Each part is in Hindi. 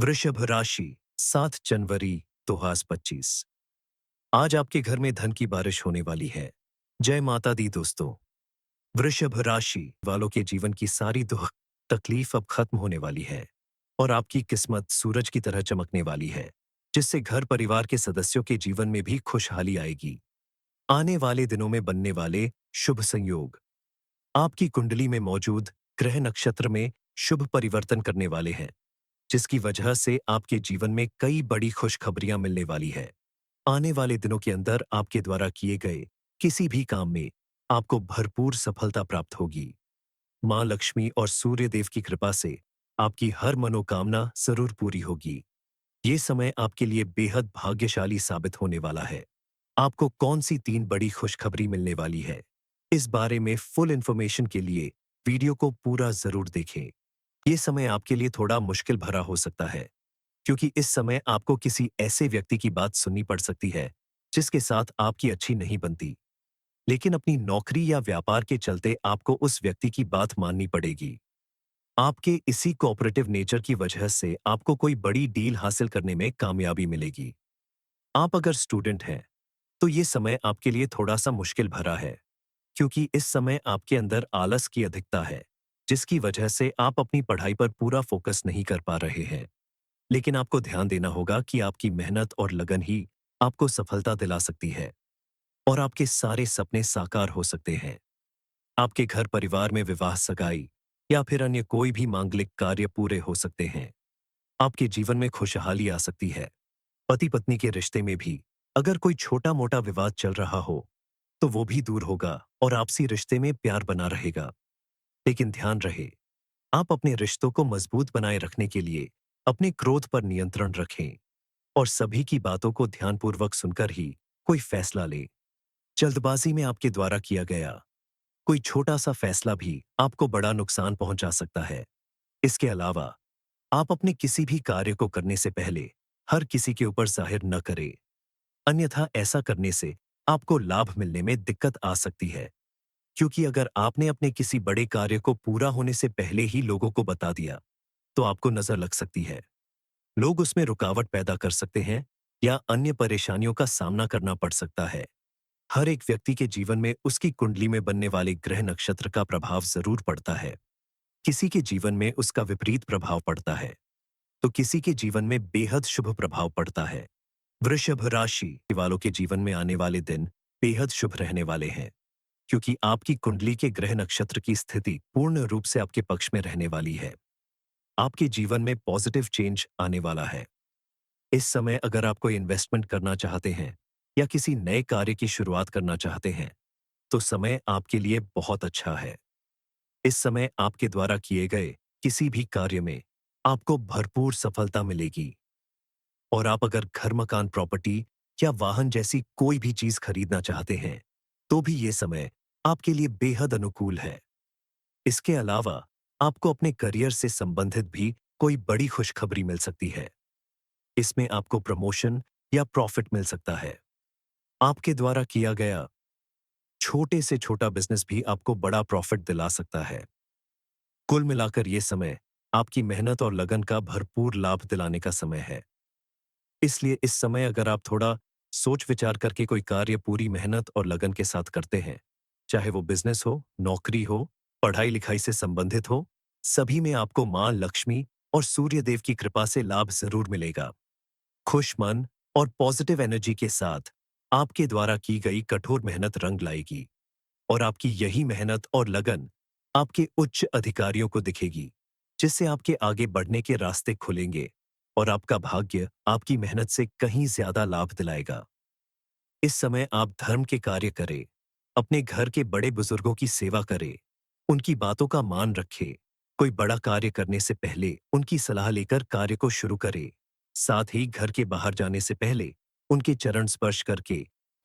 वृषभ राशि 7 जनवरी 2025। आज आपके घर में धन की बारिश होने वाली है। जय माता दी दोस्तों। वृषभ राशि वालों के जीवन की सारी दुख तकलीफ अब खत्म होने वाली है और आपकी किस्मत सूरज की तरह चमकने वाली है, जिससे घर परिवार के सदस्यों के जीवन में भी खुशहाली आएगी। आने वाले दिनों में बनने वाले शुभ संयोग आपकी कुंडली में मौजूद ग्रह नक्षत्र में शुभ परिवर्तन करने वाले हैं, जिसकी वजह से आपके जीवन में कई बड़ी खुशखबरियां मिलने वाली है। आने वाले दिनों के अंदर आपके द्वारा किए गए किसी भी काम में आपको भरपूर सफलता प्राप्त होगी। मां लक्ष्मी और सूर्य देव की कृपा से आपकी हर मनोकामना जरूर पूरी होगी। ये समय आपके लिए बेहद भाग्यशाली साबित होने वाला है। आपको कौन सी 3 बड़ी खुशखबरी मिलने वाली है, इस बारे में फुल इंफॉर्मेशन के लिए वीडियो को पूरा जरूर देखें। ये समय आपके लिए थोड़ा मुश्किल भरा हो सकता है, क्योंकि इस समय आपको किसी ऐसे व्यक्ति की बात सुननी पड़ सकती है जिसके साथ आपकी अच्छी नहीं बनती, लेकिन अपनी नौकरी या व्यापार के चलते आपको उस व्यक्ति की बात माननी पड़ेगी। आपके इसी कोऑपरेटिव नेचर की वजह से आपको कोई बड़ी डील हासिल करने में कामयाबी मिलेगी। आप अगर स्टूडेंट हैं, तो ये समय आपके लिए थोड़ा सा मुश्किल भरा है, क्योंकि इस समय आपके अंदर आलस की अधिकता है, जिसकी वजह से आप अपनी पढ़ाई पर पूरा फोकस नहीं कर पा रहे हैं। लेकिन आपको ध्यान देना होगा कि आपकी मेहनत और लगन ही आपको सफलता दिला सकती है और आपके सारे सपने साकार हो सकते हैं। आपके घर परिवार में विवाह, सगाई या फिर अन्य कोई भी मांगलिक कार्य पूरे हो सकते हैं। आपके जीवन में खुशहाली आ सकती है। पति पत्नी के रिश्ते में भी अगर कोई छोटा मोटा विवाद चल रहा हो, तो वो भी दूर होगा और आपसी रिश्ते में प्यार बना रहेगा। लेकिन ध्यान रहे, आप अपने रिश्तों को मजबूत बनाए रखने के लिए अपने क्रोध पर नियंत्रण रखें और सभी की बातों को ध्यानपूर्वक सुनकर ही कोई फैसला लें। जल्दबाजी में आपके द्वारा किया गया कोई छोटा सा फैसला भी आपको बड़ा नुकसान पहुंचा सकता है। इसके अलावा आप अपने किसी भी कार्य को करने से पहले हर किसी के ऊपर जाहिर न करें, अन्यथा ऐसा करने से आपको लाभ मिलने में दिक्कत आ सकती है। क्योंकि अगर आपने अपने किसी बड़े कार्य को पूरा होने से पहले ही लोगों को बता दिया, तो आपको नजर लग सकती है। लोग उसमें रुकावट पैदा कर सकते हैं या अन्य परेशानियों का सामना करना पड़ सकता है। हर एक व्यक्ति के जीवन में उसकी कुंडली में बनने वाले ग्रह नक्षत्र का प्रभाव जरूर पड़ता है। किसी के जीवन में उसका विपरीत प्रभाव पड़ता है, तो किसी के जीवन में बेहद शुभ प्रभाव पड़ता है। वृषभ राशि वालों के जीवन में आने वाले दिन बेहद शुभ रहने वाले हैं, क्योंकि आपकी कुंडली के ग्रह नक्षत्र की स्थिति पूर्ण रूप से आपके पक्ष में रहने वाली है। आपके जीवन में पॉजिटिव चेंज आने वाला है। इस समय अगर आप कोई इन्वेस्टमेंट करना चाहते हैं या किसी नए कार्य की शुरुआत करना चाहते हैं, तो समय आपके लिए बहुत अच्छा है। इस समय आपके द्वारा किए गए किसी भी कार्य में आपको भरपूर सफलता मिलेगी और आप अगर घर, मकान, प्रॉपर्टी या वाहन जैसी कोई भी चीज खरीदना चाहते हैं, तो भी ये समय आपके लिए बेहद अनुकूल है। इसके अलावा आपको अपने करियर से संबंधित भी कोई बड़ी खुशखबरी मिल सकती है। इसमें आपको प्रमोशन या प्रॉफिट मिल सकता है। आपके द्वारा किया गया छोटे से छोटा बिजनेस भी आपको बड़ा प्रॉफिट दिला सकता है। कुल मिलाकर ये समय आपकी मेहनत और लगन का भरपूर लाभ दिलाने का समय है। इसलिए इस समय अगर आप थोड़ा सोच विचार करके कोई कार्य पूरी मेहनत और लगन के साथ करते हैं, चाहे वो बिजनेस हो, नौकरी हो, पढ़ाई लिखाई से संबंधित हो, सभी में आपको मां लक्ष्मी और सूर्य देव की कृपा से लाभ जरूर मिलेगा। खुश मन और पॉजिटिव एनर्जी के साथ आपके द्वारा की गई कठोर मेहनत रंग लाएगी और आपकी यही मेहनत और लगन आपके उच्च अधिकारियों को दिखेगी, जिससे आपके आगे बढ़ने के रास्ते खुलेंगे और आपका भाग्य आपकी मेहनत से कहीं ज्यादा लाभ दिलाएगा। इस समय आप धर्म के कार्य करें, अपने घर के बड़े बुजुर्गों की सेवा करें, उनकी बातों का मान रखें। कोई बड़ा कार्य करने से पहले उनकी सलाह लेकर कार्य को शुरू करें। साथ ही घर के बाहर जाने से पहले उनके चरण स्पर्श करके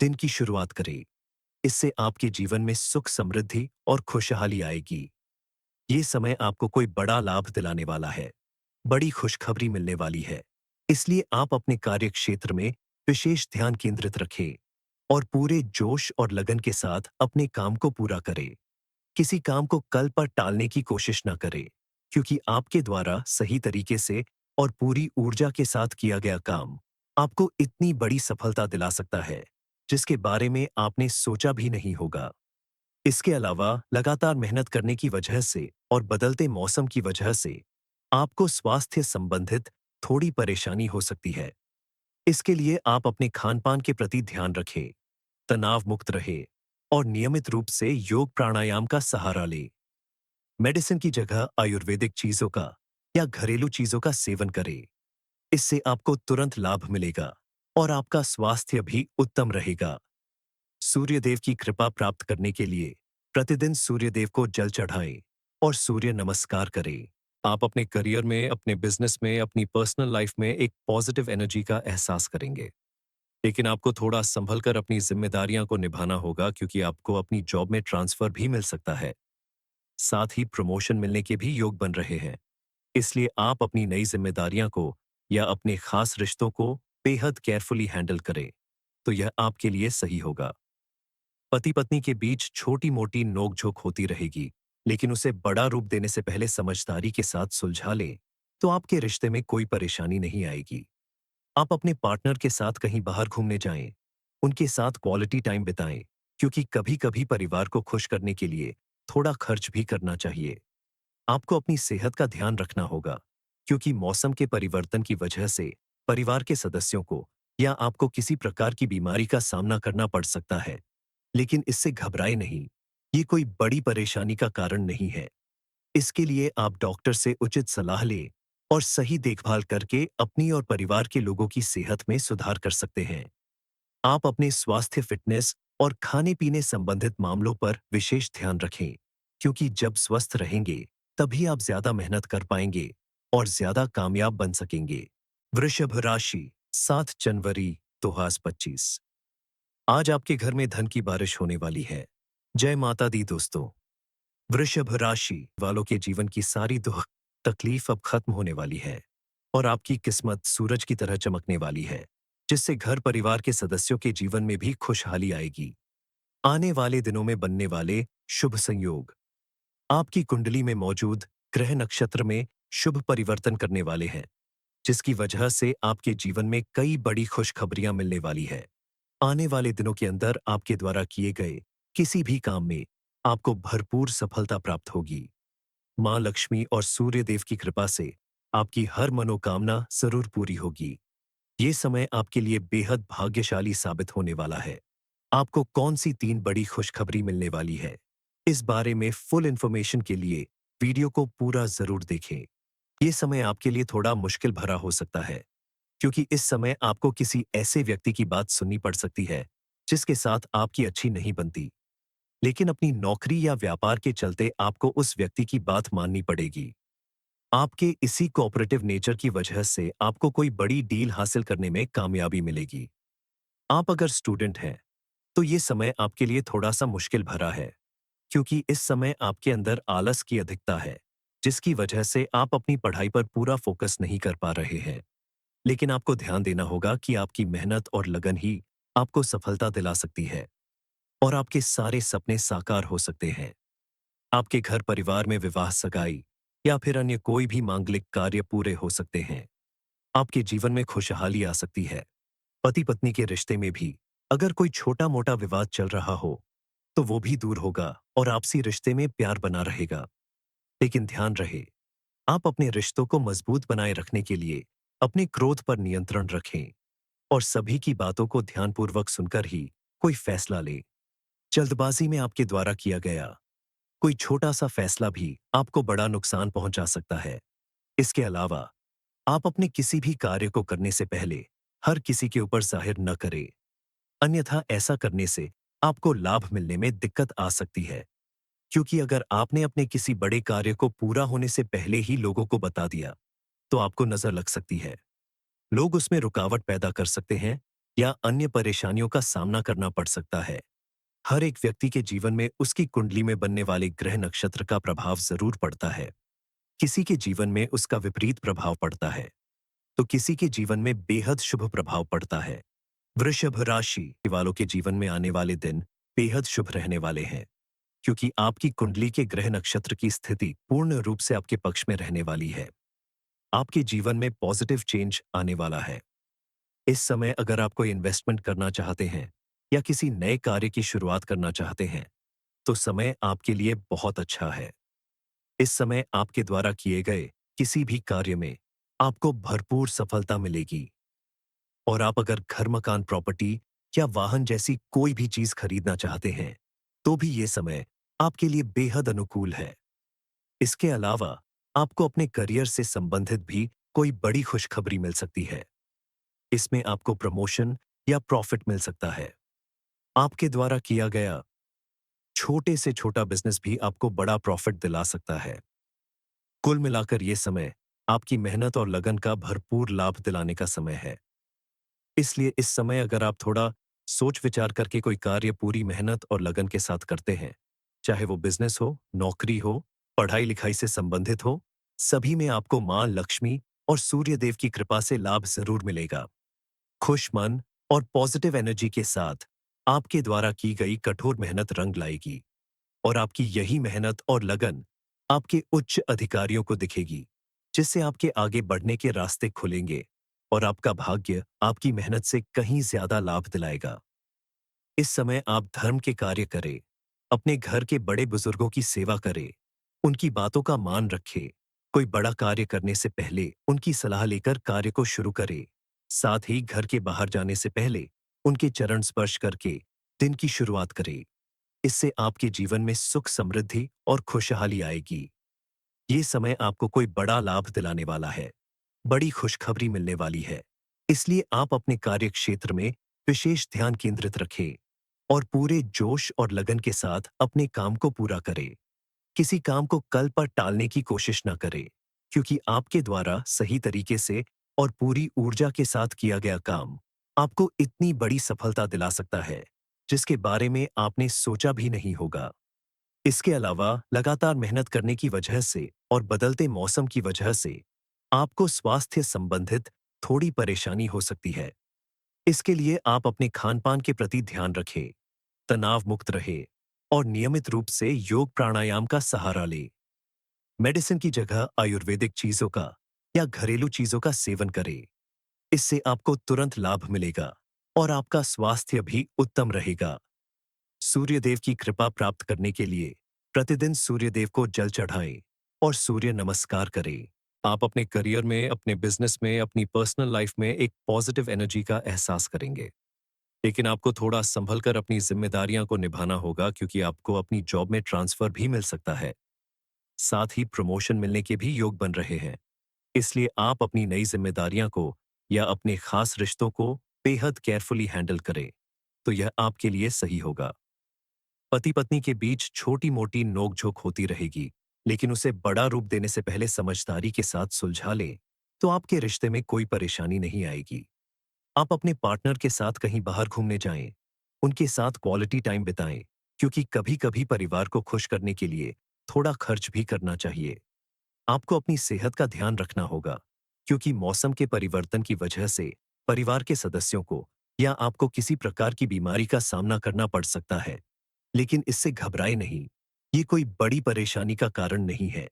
दिन की शुरुआत करें। इससे आपके जीवन में सुख, समृद्धि और खुशहाली आएगी। ये समय आपको कोई बड़ा लाभ दिलाने वाला है, बड़ी खुशखबरी मिलने वाली है। इसलिए आप अपने कार्य क्षेत्र में विशेष ध्यान केंद्रित रखें और पूरे जोश और लगन के साथ अपने काम को पूरा करें। किसी काम को कल पर टालने की कोशिश न करें, क्योंकि आपके द्वारा सही तरीके से और पूरी ऊर्जा के साथ किया गया काम आपको इतनी बड़ी सफलता दिला सकता है, जिसके बारे में आपने सोचा भी नहीं होगा। इसके अलावा लगातार मेहनत करने की वजह से और बदलते मौसम की वजह से आपको स्वास्थ्य संबंधित थोड़ी परेशानी हो सकती है। इसके लिए आप अपने खान-पान के प्रति ध्यान रखें, तनाव मुक्त रहे और नियमित रूप से योग प्राणायाम का सहारा लें। मेडिसिन की जगह आयुर्वेदिक चीजों का या घरेलू चीजों का सेवन करें। इससे आपको तुरंत लाभ मिलेगा और आपका स्वास्थ्य भी उत्तम रहेगा। सूर्यदेव की कृपा प्राप्त करने के लिए प्रतिदिन सूर्यदेव को जल चढ़ाएं और सूर्य नमस्कार करें। आप अपने करियर में, अपने बिजनेस में, अपनी पर्सनल लाइफ में एक पॉजिटिव एनर्जी का एहसास करेंगे। लेकिन आपको थोड़ा संभल कर अपनी जिम्मेदारियां को निभाना होगा, क्योंकि आपको अपनी जॉब में ट्रांसफर भी मिल सकता है। साथ ही प्रमोशन मिलने के भी योग बन रहे हैं। इसलिए आप अपनी नई जिम्मेदारियां को या अपने खास रिश्तों को बेहद केयरफुली हैंडल करें, तो यह आपके लिए सही होगा। पति पत्नी के बीच छोटी मोटी नोकझोंक होती रहेगी, लेकिन उसे बड़ा रूप देने से पहले समझदारी के साथ सुलझा लें, तो आपके रिश्ते में कोई परेशानी नहीं आएगी। आप अपने पार्टनर के साथ कहीं बाहर घूमने जाएं, उनके साथ क्वालिटी टाइम बिताएं, क्योंकि कभी कभी परिवार को खुश करने के लिए थोड़ा खर्च भी करना चाहिए। आपको अपनी सेहत का ध्यान रखना होगा, क्योंकि मौसम के परिवर्तन की वजह से परिवार के सदस्यों को या आपको किसी प्रकार की बीमारी का सामना करना पड़ सकता है। लेकिन इससे घबराए नहीं, ये कोई बड़ी परेशानी का कारण नहीं है। इसके लिए आप डॉक्टर से उचित सलाह लें और सही देखभाल करके अपनी और परिवार के लोगों की सेहत में सुधार कर सकते हैं। आप अपने स्वास्थ्य, फिटनेस और खाने-पीने संबंधित मामलों पर विशेष ध्यान रखें, क्योंकि जब स्वस्थ रहेंगे, तभी आप ज्यादा मेहनत कर पाएंगे और ज्यादा कामयाब बन सकेंगे। वृषभ राशि, 7 जनवरी 2025। आज आपके घर में धन की बारिश होने वाली है। जय माता दी दोस्तों। वृषभ राशि वालों के जीवन की सारी दुख तकलीफ अब खत्म होने वाली है और आपकी किस्मत सूरज की तरह चमकने वाली है, जिससे घर परिवार के सदस्यों के जीवन में भी खुशहाली आएगी। आने वाले दिनों में बनने वाले शुभ संयोग आपकी कुंडली में मौजूद ग्रह नक्षत्र में शुभ परिवर्तन करने वाले हैं, जिसकी वजह से आपके जीवन में कई बड़ी खुशखबरियां मिलने वाली है। आने वाले दिनों के अंदर आपके द्वारा किए गए किसी भी काम में आपको भरपूर सफलता प्राप्त होगी। मां लक्ष्मी और सूर्य देव की कृपा से आपकी हर मनोकामना जरूर पूरी होगी। ये समय आपके लिए बेहद भाग्यशाली साबित होने वाला है। आपको कौन सी 3 बड़ी खुशखबरी मिलने वाली है, इस बारे में फुल इंफॉर्मेशन के लिए वीडियो को पूरा जरूर देखें। ये समय आपके लिए थोड़ा मुश्किल भरा हो सकता है, क्योंकि इस समय आपको किसी ऐसे व्यक्ति की बात सुननी पड़ सकती है, जिसके साथ आपकी अच्छी नहीं बनती। लेकिन अपनी नौकरी या व्यापार के चलते आपको उस व्यक्ति की बात माननी पड़ेगी। आपके इसी कोऑपरेटिव नेचर की वजह से आपको कोई बड़ी डील हासिल करने में कामयाबी मिलेगी। आप अगर स्टूडेंट हैं, तो ये समय आपके लिए थोड़ा-सा मुश्किल भरा है, क्योंकि इस समय आपके अंदर आलस की अधिकता है, जिसकी वजह से आप अपनी पढ़ाई पर पूरा फोकस नहीं कर पा रहे हैं। लेकिन आपको ध्यान देना होगा कि आपकी मेहनत और लगन ही आपको सफलता दिला सकती है और आपके सारे सपने साकार हो सकते हैं। आपके घर परिवार में विवाह, सगाई या फिर अन्य कोई भी मांगलिक कार्य पूरे हो सकते हैं। आपके जीवन में खुशहाली आ सकती है। पति पत्नी के रिश्ते में भी अगर कोई छोटा मोटा विवाद चल रहा हो, तो वो भी दूर होगा और आपसी रिश्ते में प्यार बना रहेगा। लेकिन ध्यान रहे, आप अपने रिश्तों को मजबूत बनाए रखने के लिए अपने क्रोध पर नियंत्रण रखें और सभी की बातों को ध्यानपूर्वक सुनकर ही कोई फैसला लें। जल्दबाजी में आपके द्वारा किया गया कोई छोटा सा फैसला भी आपको बड़ा नुकसान पहुंचा सकता है। इसके अलावा आप अपने किसी भी कार्य को करने से पहले हर किसी के ऊपर जाहिर न करें, अन्यथा ऐसा करने से आपको लाभ मिलने में दिक्कत आ सकती है। क्योंकि अगर आपने अपने किसी बड़े कार्य को पूरा होने से पहले ही लोगों को बता दिया, तो आपको नजर लग सकती है। लोग उसमें रुकावट पैदा कर सकते हैं या अन्य परेशानियों का सामना करना पड़ सकता है। हर एक व्यक्ति के जीवन में उसकी कुंडली में बनने वाले ग्रह नक्षत्र का प्रभाव जरूर पड़ता है। किसी के जीवन में उसका विपरीत प्रभाव पड़ता है, तो किसी के जीवन में बेहद शुभ प्रभाव पड़ता है। वृषभ राशि वालों के जीवन में आने वाले दिन बेहद शुभ रहने वाले हैं, क्योंकि आपकी कुंडली के ग्रह नक्षत्र की स्थिति पूर्ण रूप से आपके पक्ष में रहने वाली है। आपके जीवन में पॉजिटिव चेंज आने वाला है। इस समय अगर आप कोई इन्वेस्टमेंट करना चाहते हैं या किसी नए कार्य की शुरुआत करना चाहते हैं, तो समय आपके लिए बहुत अच्छा है। इस समय आपके द्वारा किए गए किसी भी कार्य में आपको भरपूर सफलता मिलेगी। और आप अगर घर, मकान, प्रॉपर्टी या वाहन जैसी कोई भी चीज खरीदना चाहते हैं, तो भी ये समय आपके लिए बेहद अनुकूल है। इसके अलावा आपको अपने करियर से संबंधित भी कोई बड़ी खुशखबरी मिल सकती है। इसमें आपको प्रमोशन या प्रॉफिट मिल सकता है। आपके द्वारा किया गया छोटे से छोटा बिजनेस भी आपको बड़ा प्रॉफिट दिला सकता है। कुल मिलाकर ये समय आपकी मेहनत और लगन का भरपूर लाभ दिलाने का समय है। इसलिए इस समय अगर आप थोड़ा सोच विचार करके कोई कार्य पूरी मेहनत और लगन के साथ करते हैं, चाहे वो बिजनेस हो, नौकरी हो, पढ़ाई लिखाई से संबंधित हो, सभी में आपको मां लक्ष्मी और सूर्य देव की कृपा से लाभ जरूर मिलेगा। खुश मन और पॉजिटिव एनर्जी के साथ आपके द्वारा की गई कठोर मेहनत रंग लाएगी और आपकी यही मेहनत और लगन आपके उच्च अधिकारियों को दिखेगी, जिससे आपके आगे बढ़ने के रास्ते खुलेंगे और आपका भाग्य आपकी मेहनत से कहीं ज्यादा लाभ दिलाएगा। इस समय आप धर्म के कार्य करें, अपने घर के बड़े बुजुर्गों की सेवा करें, उनकी बातों का मान रखें, कोई बड़ा कार्य करने से पहले उनकी सलाह लेकर कार्य को शुरू करें। साथ ही घर के बाहर जाने से पहले उनके चरण स्पर्श करके दिन की शुरुआत करें। इससे आपके जीवन में सुख, समृद्धि और खुशहाली आएगी। ये समय आपको कोई बड़ा लाभ दिलाने वाला है, बड़ी खुशखबरी मिलने वाली है। इसलिए आप अपने कार्य क्षेत्र में विशेष ध्यान केंद्रित रखें और पूरे जोश और लगन के साथ अपने काम को पूरा करें। किसी काम को कल पर टालने की कोशिश न करें, क्योंकि आपके द्वारा सही तरीके से और पूरी ऊर्जा के साथ किया गया काम आपको इतनी बड़ी सफलता दिला सकता है, जिसके बारे में आपने सोचा भी नहीं होगा। इसके अलावा लगातार मेहनत करने की वजह से और बदलते मौसम की वजह से आपको स्वास्थ्य संबंधित थोड़ी परेशानी हो सकती है। इसके लिए आप अपने खान-पान के प्रति ध्यान रखें, तनाव मुक्त रहे और नियमित रूप से योग प्राणायाम का सहारा लें। मेडिसिन की जगह आयुर्वेदिक चीजों का या घरेलू चीजों का सेवन करें। इससे आपको तुरंत लाभ मिलेगा और आपका स्वास्थ्य भी उत्तम रहेगा। सूर्यदेव की कृपा प्राप्त करने के लिए प्रतिदिन सूर्यदेव को जल चढ़ाएं और सूर्य नमस्कार करें। आप अपने करियर में, अपने बिजनेस में, अपनी पर्सनल लाइफ में एक पॉजिटिव एनर्जी का एहसास करेंगे। लेकिन आपको थोड़ा संभल कर अपनी जिम्मेदारियां को निभाना होगा, क्योंकि आपको अपनी जॉब में ट्रांसफर भी मिल सकता है। साथ ही प्रमोशन मिलने के भी योग बन रहे हैं। इसलिए आप अपनी नई जिम्मेदारियां को या अपने खास रिश्तों को बेहद केयरफुली हैंडल करें, तो यह आपके लिए सही होगा। पति पत्नी के बीच छोटी मोटी नोकझोंक होती रहेगी, लेकिन उसे बड़ा रूप देने से पहले समझदारी के साथ सुलझा लें, तो आपके रिश्ते में कोई परेशानी नहीं आएगी। आप अपने पार्टनर के साथ कहीं बाहर घूमने जाएं, उनके साथ क्वालिटी टाइम बिताएं, क्योंकि कभी कभी परिवार को खुश करने के लिए थोड़ा खर्च भी करना चाहिए। आपको अपनी सेहत का ध्यान रखना होगा, क्योंकि मौसम के परिवर्तन की वजह से परिवार के सदस्यों को या आपको किसी प्रकार की बीमारी का सामना करना पड़ सकता है। लेकिन इससे घबराए नहीं, ये कोई बड़ी परेशानी का कारण नहीं है।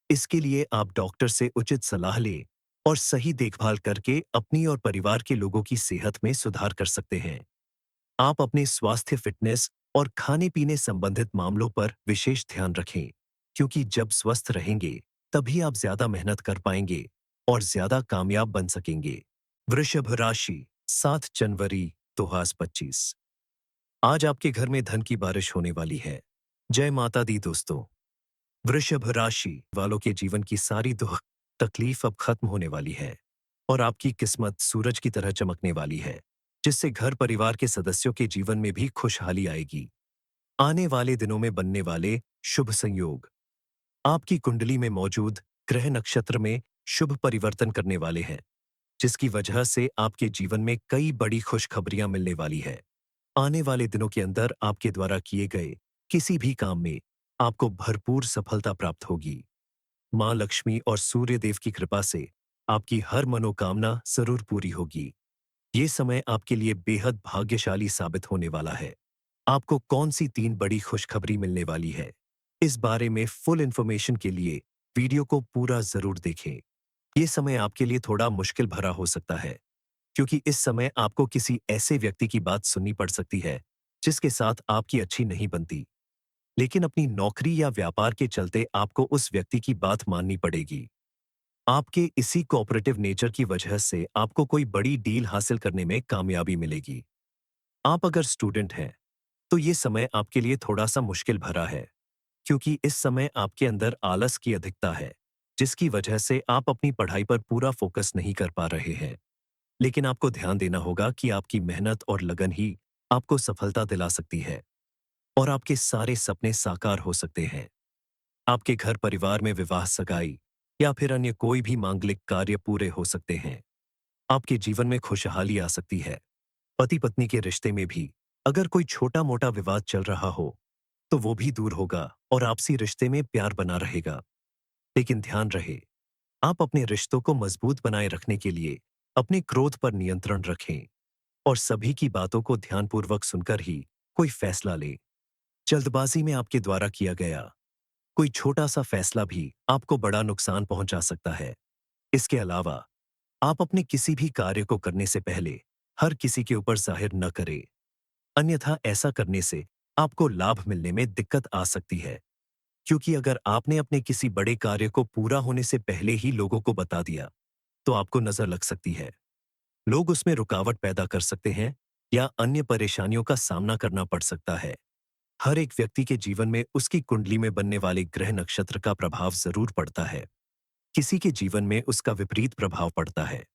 इसके लिए आप डॉक्टर से उचित सलाह लें और सही देखभाल करके अपनी और परिवार के लोगों की सेहत में सुधार कर सकते हैं। आप अपने स्वास्थ्य, फिटनेस और खाने पीने संबंधित मामलों पर विशेष ध्यान रखें, क्योंकि जब स्वस्थ रहेंगे तभी आप ज्यादा मेहनत कर पाएंगे और ज्यादा कामयाब बन सकेंगे। वृषभ राशि, 7 जनवरी 2025। आज आपके घर में धन की बारिश होने वाली है। जय माता दी दोस्तों। वृषभ राशि वालों के जीवन की सारी दुख तकलीफ अब खत्म होने वाली है और आपकी किस्मत सूरज की तरह चमकने वाली है, जिससे घर परिवार के सदस्यों के जीवन में भी खुशहाली आएगी। आने वाले दिनों में बनने वाले शुभ संयोग आपकी कुंडली में मौजूद ग्रह नक्षत्र में शुभ परिवर्तन करने वाले हैं, जिसकी वजह से आपके जीवन में कई बड़ी खुशखबरियां मिलने वाली है। आने वाले दिनों के अंदर आपके द्वारा किए गए किसी भी काम में आपको भरपूर सफलता प्राप्त होगी। मां लक्ष्मी और सूर्य देव की कृपा से आपकी हर मनोकामना जरूर पूरी होगी। ये समय आपके लिए बेहद भाग्यशाली साबित होने वाला है। आपको कौन सी 3 बड़ी खुशखबरी मिलने वाली है, इस बारे में फुल इंफॉर्मेशन के लिए वीडियो को पूरा जरूर देखें। ये समय आपके लिए थोड़ा मुश्किल भरा हो सकता है, क्योंकि इस समय आपको किसी ऐसे व्यक्ति की बात सुननी पड़ सकती है, जिसके साथ आपकी अच्छी नहीं बनती। लेकिन अपनी नौकरी या व्यापार के चलते आपको उस व्यक्ति की बात माननी पड़ेगी। आपके इसी कोऑपरेटिव नेचर की वजह से आपको कोई बड़ी डील हासिल करने में कामयाबी मिलेगी। आप अगर स्टूडेंट हैं, तो ये समय आपके लिए थोड़ा-सा मुश्किल भरा है, क्योंकि इस समय आपके अंदर आलस की अधिकता है, जिसकी वजह से आप अपनी पढ़ाई पर पूरा फोकस नहीं कर पा रहे हैं। लेकिन आपको ध्यान देना होगा कि आपकी मेहनत और लगन ही आपको सफलता दिला सकती है और आपके सारे सपने साकार हो सकते हैं। आपके घर परिवार में विवाह सगाई या फिर अन्य कोई भी मांगलिक कार्य पूरे हो सकते हैं। आपके जीवन में खुशहाली आ सकती है। पति पत्नी के रिश्ते में भी अगर कोई छोटा मोटा विवाद चल रहा हो, तो वो भी दूर होगा और आपसी रिश्ते में प्यार बना रहेगा। लेकिन ध्यान रहे, आप अपने रिश्तों को मजबूत बनाए रखने के लिए अपने क्रोध पर नियंत्रण रखें और सभी की बातों को ध्यानपूर्वक सुनकर ही कोई फैसला लें। जल्दबाजी में आपके द्वारा किया गया कोई छोटा सा फैसला भी आपको बड़ा नुकसान पहुंचा सकता है। इसके अलावा आप अपने किसी भी कार्य को करने से पहले हर किसी के ऊपर जाहिर न करें, अन्यथा ऐसा करने से आपको लाभ मिलने में दिक्कत आ सकती है। क्योंकि अगर आपने अपने किसी बड़े कार्य को पूरा होने से पहले ही लोगों को बता दिया, तो आपको नजर लग सकती है। लोग उसमें रुकावट पैदा कर सकते हैं या अन्य परेशानियों का सामना करना पड़ सकता है। हर एक व्यक्ति के जीवन में उसकी कुंडली में बनने वाले ग्रह नक्षत्र का प्रभाव जरूर पड़ता है। किसी के जीवन में उसका विपरीत प्रभाव पड़ता है,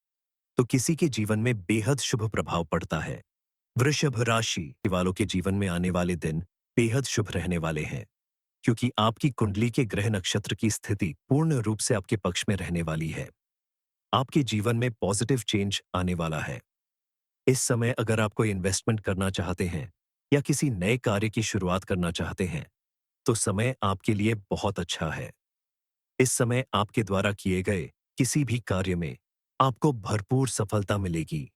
तो किसी के जीवन में बेहद शुभ प्रभाव पड़ता है। वृषभ राशि वालों के जीवन में आने वाले दिन बेहद शुभ रहने वाले हैं, क्योंकि आपकी कुंडली के ग्रह नक्षत्र की स्थिति पूर्ण रूप से आपके पक्ष में रहने वाली है। आपके जीवन में पॉजिटिव चेंज आने वाला है। इस समय अगर आप कोई इन्वेस्टमेंट करना चाहते हैं या किसी नए कार्य की शुरुआत करना चाहते हैं, तो समय आपके लिए बहुत अच्छा है। इस समय आपके द्वारा किए गए किसी भी कार्य में आपको भरपूर सफलता मिलेगी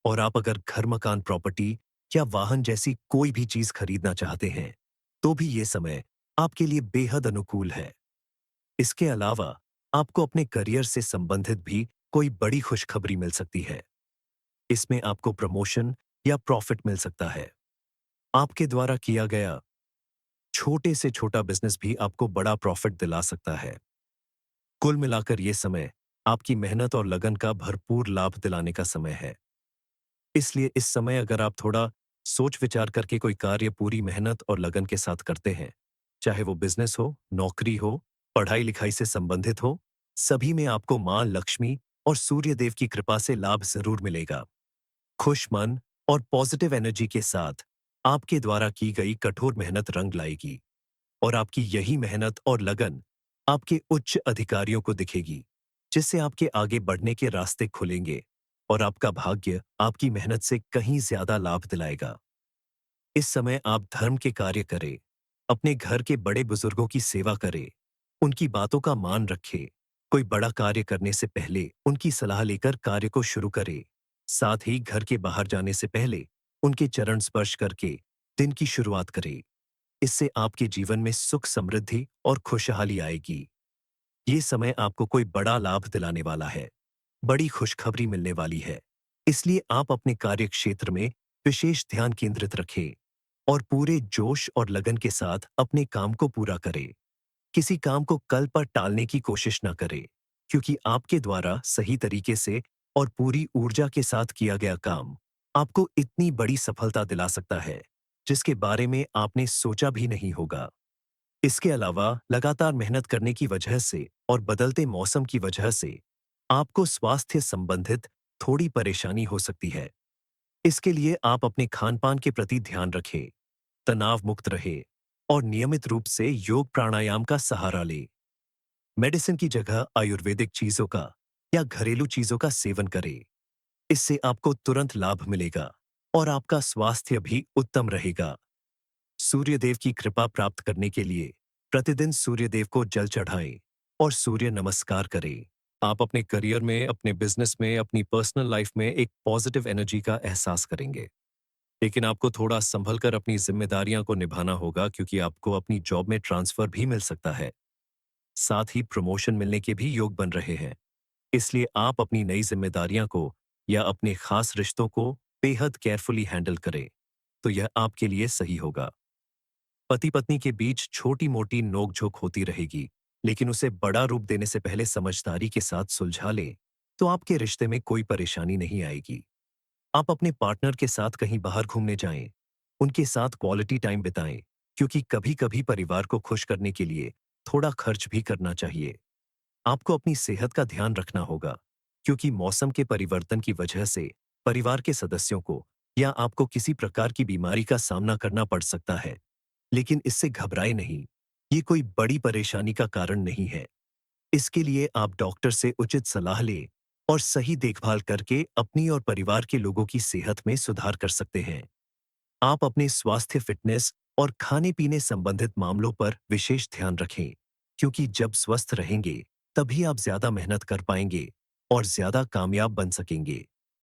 और आप अगर घर मकान प्रॉपर्टी या वाहन जैसी कोई भी चीज खरीदना चाहते हैं, तो भी ये समय आपके लिए बेहद अनुकूल है। इसके अलावा आपको अपने करियर से संबंधित भी कोई बड़ी खुशखबरी मिल सकती है। इसमें आपको प्रमोशन या प्रॉफिट मिल सकता है। आपके द्वारा किया गया छोटे से छोटा बिजनेस भी आपको बड़ा प्रॉफिट दिला सकता है। कुल मिलाकर ये समय आपकी मेहनत और लगन का भरपूर लाभ दिलाने का समय है। इसलिए इस समय अगर आप थोड़ा सोच विचार करके कोई कार्य पूरी मेहनत और लगन के साथ करते हैं, चाहे वो बिजनेस हो, नौकरी हो, पढ़ाई लिखाई से संबंधित हो, सभी में आपको मां लक्ष्मी और सूर्य देव की कृपा से लाभ जरूर मिलेगा। खुश मन और पॉजिटिव एनर्जी के साथ आपके द्वारा की गई कठोर मेहनत रंग लाएगी और आपकी यही मेहनत और लगन आपके उच्च अधिकारियों को दिखेगी, जिससे आपके आगे बढ़ने के रास्ते खुलेंगे और आपका भाग्य आपकी मेहनत से कहीं ज्यादा लाभ दिलाएगा। इस समय आप धर्म के कार्य करें, अपने घर के बड़े बुजुर्गों की सेवा करें, उनकी बातों का मान रखें। कोई बड़ा कार्य करने से पहले उनकी सलाह लेकर कार्य को शुरू करें। साथ ही घर के बाहर जाने से पहले उनके चरण स्पर्श करके दिन की शुरुआत करें। इससे आपके जीवन में सुख समृद्धि और खुशहाली आएगी। ये समय आपको कोई बड़ा लाभ दिलाने वाला है, बड़ी खुशखबरी मिलने वाली है। इसलिए आप अपने कार्य क्षेत्र में विशेष ध्यान केंद्रित रखें और पूरे जोश और लगन के साथ अपने काम को पूरा करें। किसी काम को कल पर टालने की कोशिश न करें, क्योंकि आपके द्वारा सही तरीके से और पूरी ऊर्जा के साथ किया गया काम आपको इतनी बड़ी सफलता दिला सकता है, जिसके बारे में आपने सोचा भी नहीं होगा। इसके अलावा लगातार मेहनत करने की वजह से और बदलते मौसम की वजह से आपको स्वास्थ्य संबंधित थोड़ी परेशानी हो सकती है। इसके लिए आप अपने खान-पान के प्रति ध्यान रखें, तनाव मुक्त रहे और नियमित रूप से योग प्राणायाम का सहारा लें। मेडिसिन की जगह आयुर्वेदिक चीजों का या घरेलू चीजों का सेवन करें। इससे आपको तुरंत लाभ मिलेगा और आपका स्वास्थ्य भी उत्तम रहेगा। सूर्यदेव की कृपा प्राप्त करने के लिए प्रतिदिन सूर्यदेव को जल चढ़ाएं और सूर्य नमस्कार करें। आप अपने करियर में, अपने बिजनेस में, अपनी पर्सनल लाइफ में एक पॉजिटिव एनर्जी का एहसास करेंगे। लेकिन आपको थोड़ा संभल कर अपनी जिम्मेदारियां को निभाना होगा, क्योंकि आपको अपनी जॉब में ट्रांसफर भी मिल सकता है। साथ ही प्रमोशन मिलने के भी योग बन रहे हैं। इसलिए आप अपनी नई जिम्मेदारियां को या अपने खास रिश्तों को बेहद केयरफुली हैंडल करें, तो यह आपके लिए सही होगा। पति पत्नी के बीच छोटी मोटी नोकझोंक होती रहेगी, लेकिन उसे बड़ा रूप देने से पहले समझदारी के साथ सुलझा लें, तो आपके रिश्ते में कोई परेशानी नहीं आएगी। आप अपने पार्टनर के साथ कहीं बाहर घूमने जाएं, उनके साथ क्वालिटी टाइम बिताएं, क्योंकि कभी-कभी परिवार को खुश करने के लिए थोड़ा खर्च भी करना चाहिए। आपको अपनी सेहत का ध्यान रखना होगा, क्योंकि मौसम के परिवर्तन की वजह से परिवार के सदस्यों को या आपको किसी प्रकार की बीमारी का सामना करना पड़ सकता है। लेकिन इससे घबराए नहीं, ये कोई बड़ी परेशानी का कारण नहीं है। इसके लिए आप डॉक्टर से उचित सलाह लें और सही देखभाल करके अपनी और परिवार के लोगों की सेहत में सुधार कर सकते हैं। आप अपने स्वास्थ्य, फिटनेस और खाने-पीने संबंधित मामलों पर विशेष ध्यान रखें, क्योंकि जब स्वस्थ रहेंगे, तभी आप ज्यादा मेहनत कर पाएंगे और ज्यादा कामयाब बन सकेंगे।